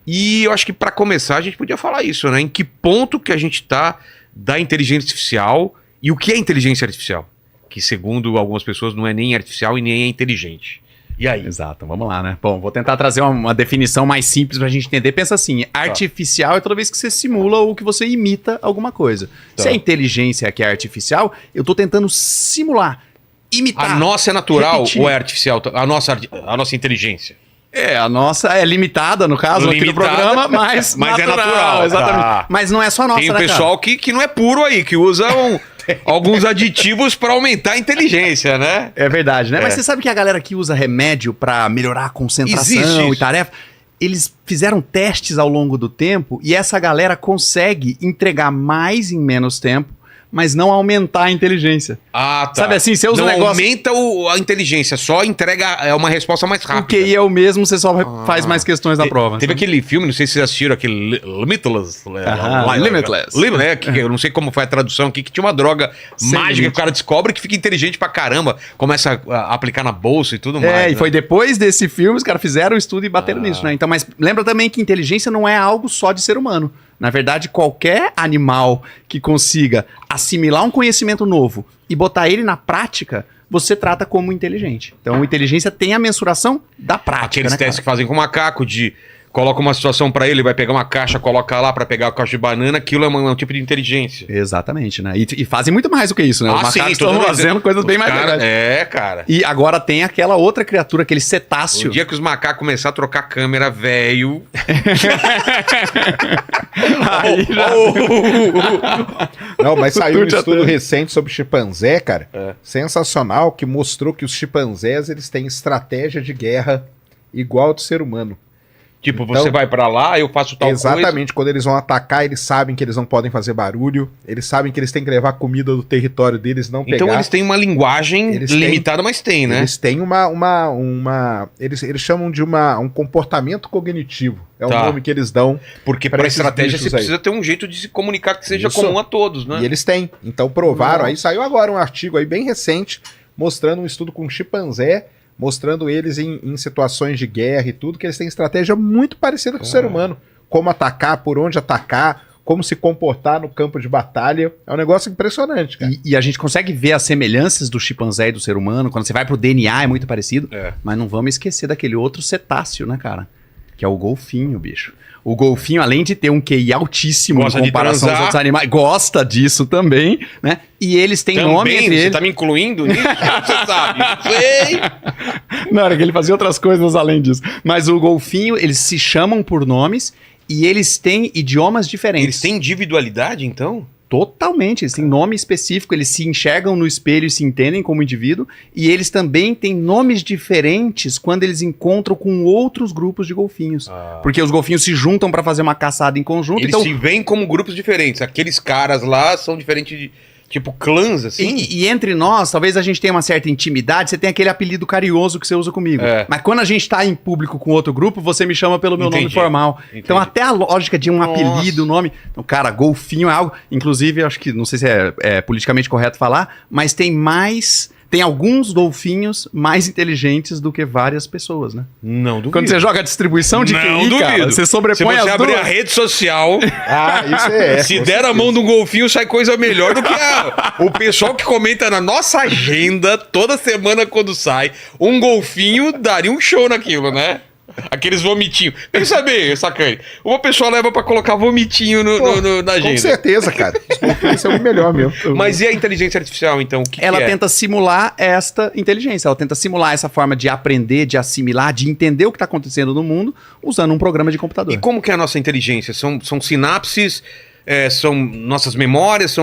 E eu acho que para começar a gente podia falar isso, né? Em que ponto que a gente tá da inteligência artificial e o que é inteligência artificial? Que segundo algumas pessoas não é nem artificial e nem é inteligente. E aí? Exato, vamos lá, né? Bom, vou tentar trazer uma definição mais simples pra gente entender. Pensa assim, artificial é toda vez que você simula ou que você imita alguma coisa. Se a inteligência que é artificial, eu tô tentando simular, imitar. A nossa é natural repetir. ou é artificial? A nossa inteligência? A nossa é limitada, no caso, aqui do Limitada, programa, mas é natural. Exatamente. Tá. Mas não é só a nossa, Tem um né, pessoal que não é puro aí, que usa alguns aditivos para aumentar a inteligência, né? É verdade, né? É. Mas você sabe que a galera que usa remédio pra melhorar a Existe concentração e isso. tarefa, eles fizeram testes ao longo do tempo e essa galera consegue entregar mais em menos tempo, mas não aumentar a inteligência. Ah, tá. Sabe assim, você usa não um negócio... aumenta a inteligência, só entrega uma resposta mais O rápida. QI é o mesmo, você só faz mais questões na prova. Teve aquele filme, não sei se vocês assistiram, aquele Limitless. Limitless. Que eu não sei como foi a tradução aqui, que tinha uma droga mágica que o cara descobre que fica inteligente pra caramba, começa a aplicar na bolsa e tudo mais. E foi depois desse filme, os caras fizeram um estudo e bateram nisso, né? Então, mas lembra também que inteligência não é algo só de ser humano. Na verdade, qualquer animal que consiga assimilar um conhecimento novo e botar ele na prática, você trata como inteligente. Então, inteligência tem a mensuração da prática, Aqueles né, testes que fazem com o macaco de coloca uma situação pra ele, vai pegar uma caixa, coloca lá pra pegar a caixa de banana, aquilo é um tipo de inteligência. Exatamente, né? E fazem muito mais do que isso, né? Os macacos estão fazendo coisas bem mais legais. Cara. E agora tem aquela outra criatura, aquele cetáceo. O dia que os macacos começar a trocar câmera, velho. Não, mas saiu um estudo recente sobre chimpanzé, cara. Sensacional, que mostrou que os chimpanzés eles têm estratégia de guerra igual ao do ser humano. Tipo, Então, você vai pra lá, eu faço tal coisa. Exatamente, quando eles vão atacar, eles sabem que eles não podem fazer barulho, eles sabem que eles têm que levar comida do território deles, não pegar. Então eles têm uma linguagem limitada, mas tem, né? Eles têm eles chamam de um comportamento cognitivo. É o nome que eles dão. Porque pra estratégia você precisa ter um jeito de se comunicar que seja comum a todos, né? E eles têm. Então provaram, aí saiu agora um artigo aí bem recente, mostrando um estudo com chimpanzé, mostrando eles em situações de guerra e tudo, que eles têm estratégia muito parecida com o ser humano. Como atacar, por onde atacar, como se comportar no campo de batalha. É um negócio impressionante, cara. E a gente consegue ver as semelhanças do chimpanzé e do ser humano. Quando você vai pro DNA é muito parecido. Mas não vamos esquecer daquele outro cetáceo, né, cara? Que é o golfinho, bicho. O golfinho, além de ter um QI altíssimo em comparação aos outros animais, gosta disso também, né? E eles têm nome entre eles. Você tá me incluindo nisso? Você sabe? Sei! Não, era que ele fazia outras coisas além disso. Mas o golfinho, eles se chamam por nomes e eles têm idiomas diferentes. Eles têm individualidade, então? Totalmente, eles têm nome específico, eles se enxergam no espelho e se entendem como indivíduo, e eles também têm nomes diferentes quando eles encontram com outros grupos de golfinhos. Porque os golfinhos se juntam para fazer uma caçada em conjunto. Eles se veem como grupos diferentes. Aqueles caras lá são diferentes de... Tipo clãs, assim? E entre nós, talvez a gente tenha uma certa intimidade, você tem aquele apelido carinhoso que você usa comigo. Mas quando a gente tá em público com outro grupo, você me chama pelo meu nome formal. Então até a lógica de um apelido, nome... Então, cara, golfinho é algo... Inclusive, acho que, não sei se é politicamente correto falar, mas tem alguns golfinhos mais inteligentes do que várias pessoas, né? Não duvido. Quando você joga a distribuição de QI, cara, você sobrepõe as duas. Se você abrir a rede social... isso é. Se der a mão de um golfinho, sai coisa melhor do que o pessoal que comenta na nossa agenda, toda semana quando sai, um golfinho daria um show naquilo, né? Aqueles vomitinhos. Pensa bem, sacane. Uma pessoa leva pra colocar vomitinho na agenda. Com certeza, cara. Isso é o melhor mesmo. Mas e a inteligência artificial, então? O que ela é? tenta simular esta inteligência. Ela tenta simular essa forma de aprender, de assimilar, de entender o que está acontecendo no mundo usando um programa de computador. E como que é a nossa inteligência? São sinapses... são nossas memórias,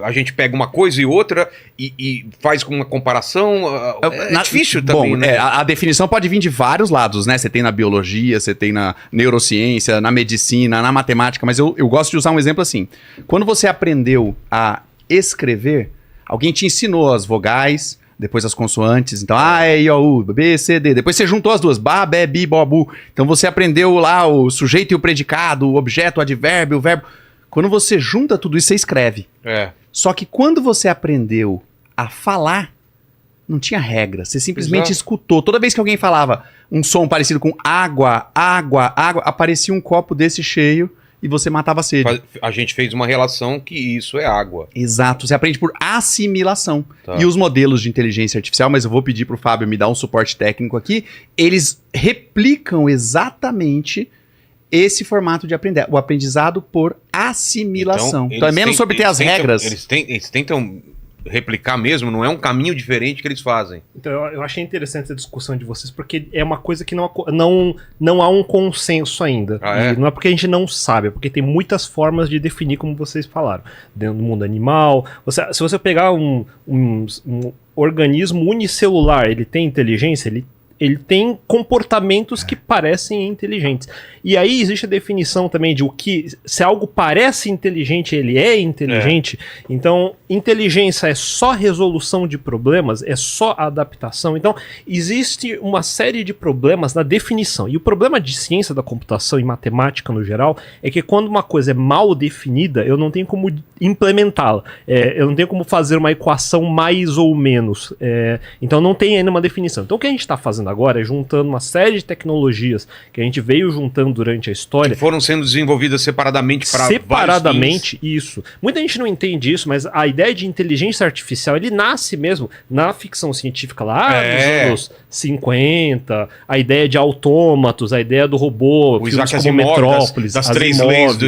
a gente pega uma coisa e outra e faz uma comparação. É difícil também, né? A definição pode vir de vários lados, né? Você tem na biologia, você tem na neurociência, na medicina, na matemática, mas eu gosto de usar um exemplo assim. Quando você aprendeu a escrever, alguém te ensinou as vogais, depois as consoantes, então A, E, I, O, U, B, C, D. Depois você juntou as duas, Ba, Be, Bi, Bo, Bu. Então você aprendeu lá o sujeito e o predicado, o objeto, o advérbio, o verbo. Quando você junta tudo isso, você escreve. Só que quando você aprendeu a falar, Não tinha regra. Você simplesmente Exato. escutou. Toda vez que alguém falava um som parecido com água, água, água, aparecia um copo desse cheio e você matava a sede. A gente fez uma relação que isso é água. Exato. Você aprende por assimilação. Tá. E os modelos de inteligência artificial, mas eu vou pedir pro Fábio me dar um suporte técnico aqui, eles replicam exatamente esse formato de aprender, o aprendizado por assimilação. Então é menos sobre ter as regras. Eles tentam replicar mesmo, não é um caminho diferente que eles fazem. Então eu achei interessante essa discussão de vocês, porque é uma coisa que não há um consenso ainda. Ah, é? E não é porque a gente não sabe, é porque tem muitas formas de definir, como vocês falaram. Dentro do mundo animal, se você pegar um organismo unicelular, ele tem inteligência, ele tem comportamentos que parecem inteligentes. E aí existe a definição também de se algo parece inteligente, ele é inteligente. Então, inteligência é só resolução de problemas, é só adaptação. Então, existe uma série de problemas na definição. E o problema de ciência da computação e matemática no geral é que quando uma coisa é mal definida, eu não tenho como implementá-la. Eu não tenho como fazer uma equação mais ou menos. Então, não tem ainda uma definição. Então, o que a gente está fazendo agora é juntando uma série de tecnologias que a gente veio juntando durante a história. Que foram sendo desenvolvidas separadamente para separadamente, isso. Muita gente não entende isso, mas a ideia de inteligência artificial, ele nasce mesmo na ficção científica lá dos anos 50, a ideia de autômatos, a ideia do robô, o filmes Isaac como Asimov, Metrópolis, das três Asimov,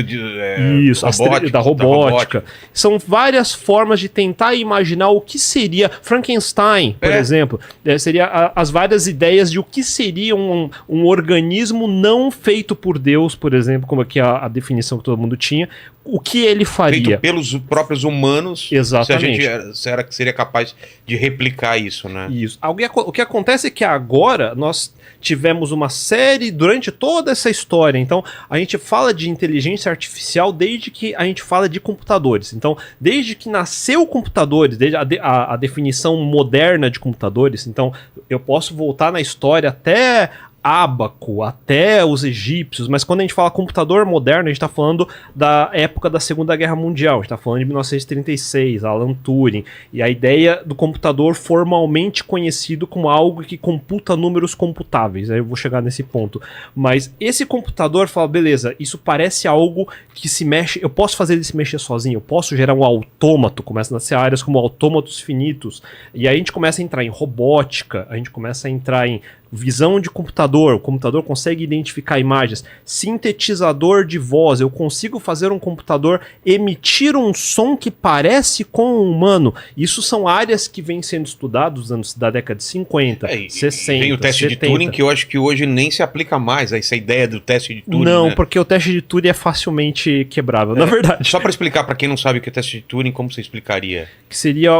leis da robótica. São várias formas de tentar imaginar o que seria Frankenstein, por exemplo. Seria as várias ideias de o que seria um organismo não feito por Deus, por exemplo, como aqui a definição que todo mundo tinha, o que ele faria. Feito pelos próprios humanos. Exatamente. Se a gente seria capaz de replicar isso, né? Isso. O que acontece é que agora nós tivemos uma série durante toda essa história. Então, a gente fala de inteligência artificial desde que a gente fala de computadores. Então, desde que nasceu computadores, desde a definição moderna de computadores. Então, eu posso voltar na história até Ábaco, até os egípcios, mas quando a gente fala computador moderno, a gente está falando da época da Segunda Guerra Mundial, a gente está falando de 1936, Alan Turing, e a ideia do computador formalmente conhecido como algo que computa números computáveis, aí eu vou chegar nesse ponto, mas esse computador fala, beleza, isso parece algo que se mexe, eu posso fazer ele se mexer sozinho, eu posso gerar um autômato, começa a nascer áreas como autômatos finitos, e aí a gente começa a entrar em robótica, a gente começa a entrar em visão de computador, o computador consegue identificar imagens, sintetizador de voz, eu consigo fazer um computador emitir um som que parece com um humano. Isso são áreas que vêm sendo estudadas da década de 50, 60, Tem o teste 70. de Turing que eu acho que hoje nem se aplica mais, essa ideia do teste de Turing. Não, né? porque o teste de Turing é facilmente quebrável, na verdade. Só para explicar para quem não sabe o que é teste de Turing, como você explicaria? Que seria,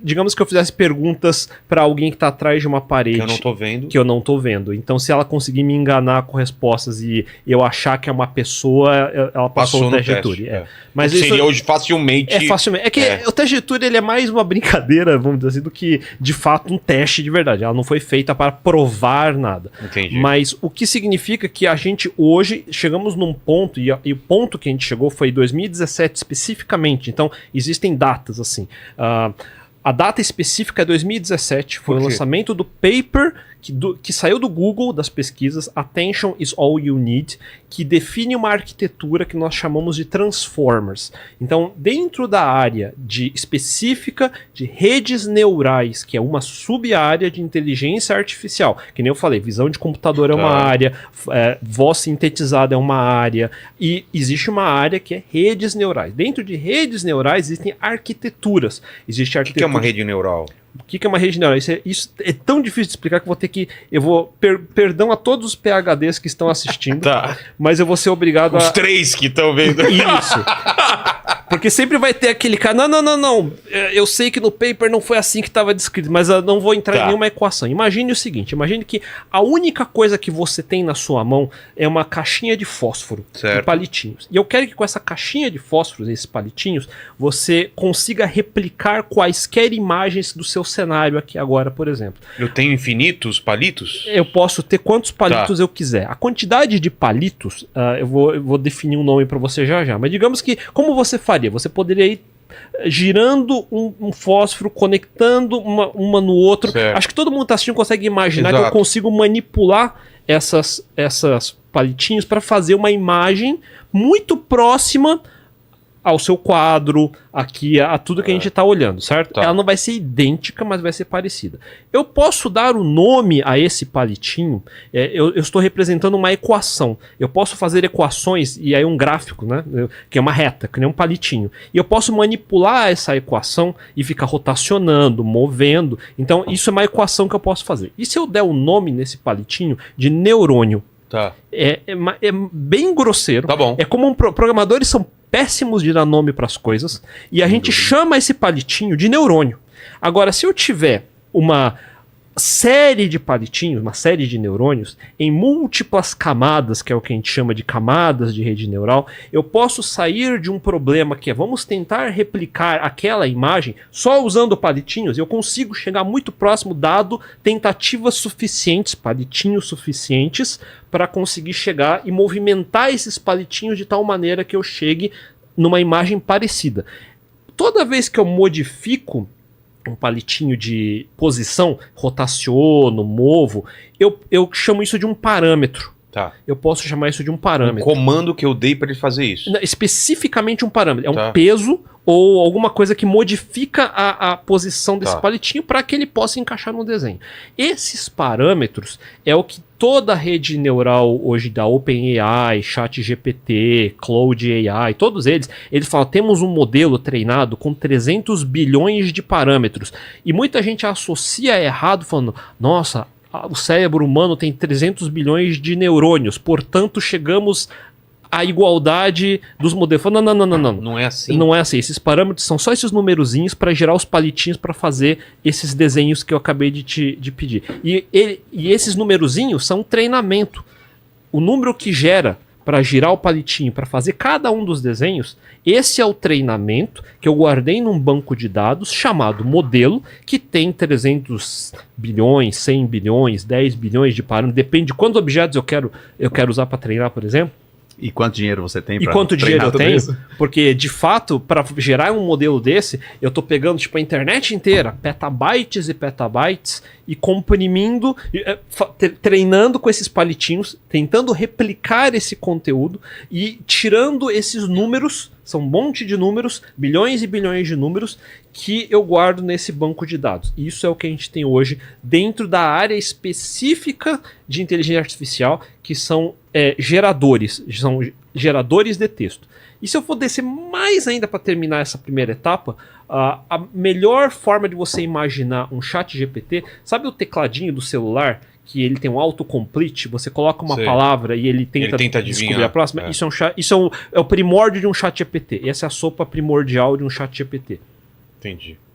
digamos que eu fizesse perguntas para alguém que tá atrás de uma parede. Que eu não tô vendo. Que eu não tô vendo. Então, se ela conseguir me enganar com respostas e eu achar que é uma pessoa, ela passou o teste de Turing. Mas isso seria hoje facilmente. É que o teste de Turing ele é mais uma brincadeira, vamos dizer assim, do que de fato um teste de verdade. Ela não foi feita para provar nada. Entendi. Mas o que significa que a gente hoje chegamos num ponto, e o ponto que a gente chegou foi em 2017 especificamente. Então, existem datas assim. A data específica é 2017, foi o lançamento do paper que saiu do Google, das pesquisas, Attention is All You Need, que define uma arquitetura que nós chamamos de Transformers. Então, dentro da área específica de redes neurais, que é uma sub-área de inteligência artificial, que nem eu falei, visão de computador é uma área, voz sintetizada é uma área, e existe uma área que é redes neurais. Dentro de redes neurais existem arquiteturas. Existe O que é uma rede neural? O que é uma rede neural? Isso é tão difícil de explicar que eu vou... Perdão a todos os PhDs que estão assistindo, mas eu vou ser obrigado Os três que estão vendo. Isso. Porque sempre vai ter aquele cara, não, eu sei que no paper não foi assim que estava descrito, mas eu não vou entrar em nenhuma equação. Imagine o seguinte, imagine que a única coisa que você tem na sua mão é uma caixinha de fósforo, de palitinhos. E eu quero que com essa caixinha de fósforos, esses palitinhos, você consiga replicar quaisquer imagens do seu cenário aqui agora, por exemplo. Eu tenho infinitos palitos? Eu posso ter quantos palitos eu quiser. A quantidade de palitos, eu vou definir um nome para você já, mas digamos que, como você faria? Você poderia ir girando um fósforo, conectando uma no outro. Certo. Acho que todo mundo está assistindo consegue imaginar que eu Exato. consigo manipular essas palitinhos para fazer uma imagem muito próxima ao seu quadro, aqui, a tudo que a gente está olhando, certo? Tá. Ela não vai ser idêntica, mas vai ser parecida. Eu posso dar o nome a esse palitinho, eu estou representando uma equação. Eu posso fazer equações, e aí um gráfico, né? Que é uma reta, que nem um palitinho. E eu posso manipular essa equação e ficar rotacionando, movendo. Então, isso é uma equação que eu posso fazer. E se eu der o nome nesse palitinho de neurônio? Tá. É bem grosseiro. Tá bom. É como programadores são péssimos de dar nome para as coisas e a gente chama esse palitinho de neurônio. Agora, se eu tiver uma série de palitinhos, uma série de neurônios em múltiplas camadas, que é o que a gente chama de camadas de rede neural, eu posso sair de um problema que é vamos tentar replicar aquela imagem só usando palitinhos. Eu consigo chegar muito próximo dado tentativas suficientes, palitinhos suficientes para conseguir chegar e movimentar esses palitinhos de tal maneira que eu chegue numa imagem parecida. Toda vez que eu modifico um palitinho de posição, rotaciono, movo, eu chamo isso de um parâmetro. Tá. Eu posso chamar isso de um Um parâmetro. comando que eu dei pra ele fazer isso. Não, especificamente um parâmetro. É Tá. um peso ou alguma coisa que modifica a posição desse Tá. palitinho para que ele possa encaixar no desenho. Esses parâmetros é o que toda a rede neural hoje da OpenAI, ChatGPT, Cloud AI, todos eles falam, temos um modelo treinado com 300 bilhões de parâmetros. E muita gente associa errado falando, nossa, o cérebro humano tem 300 bilhões de neurônios, portanto chegamos à igualdade dos modelos. Não. Não é assim. Não é assim. Esses parâmetros são só esses numerozinhos para gerar os palitinhos para fazer esses desenhos que eu acabei de pedir. E esses numerozinhos são treinamento. O número que gera para girar o palitinho, para fazer cada um dos desenhos, esse é o treinamento que eu guardei num banco de dados chamado modelo, que tem 300 bilhões, 100 bilhões, 10 bilhões de parâmetros, depende de quantos objetos eu quero usar para treinar, por exemplo. E quanto dinheiro você tem E pra quanto dinheiro eu treinar tudo tenho? isso? Porque, de fato, para gerar um modelo desse, eu tô pegando tipo a internet inteira, petabytes e petabytes, e comprimindo, treinando com esses palitinhos, tentando replicar esse conteúdo e tirando esses números, são um monte de números, bilhões e bilhões de números, que eu guardo nesse banco de dados. Isso é o que a gente tem hoje dentro da área específica de inteligência artificial, que são geradores de texto. E se eu for descer mais ainda para terminar essa primeira etapa, a melhor forma de você imaginar um chat GPT, sabe o tecladinho do celular, que ele tem um autocomplete, você coloca uma Sei. palavra e ele tenta adivinhar. descobrir a próxima? É. Isso é o primórdio de um chat GPT. Essa é a sopa primordial de um chat GPT. Entendi.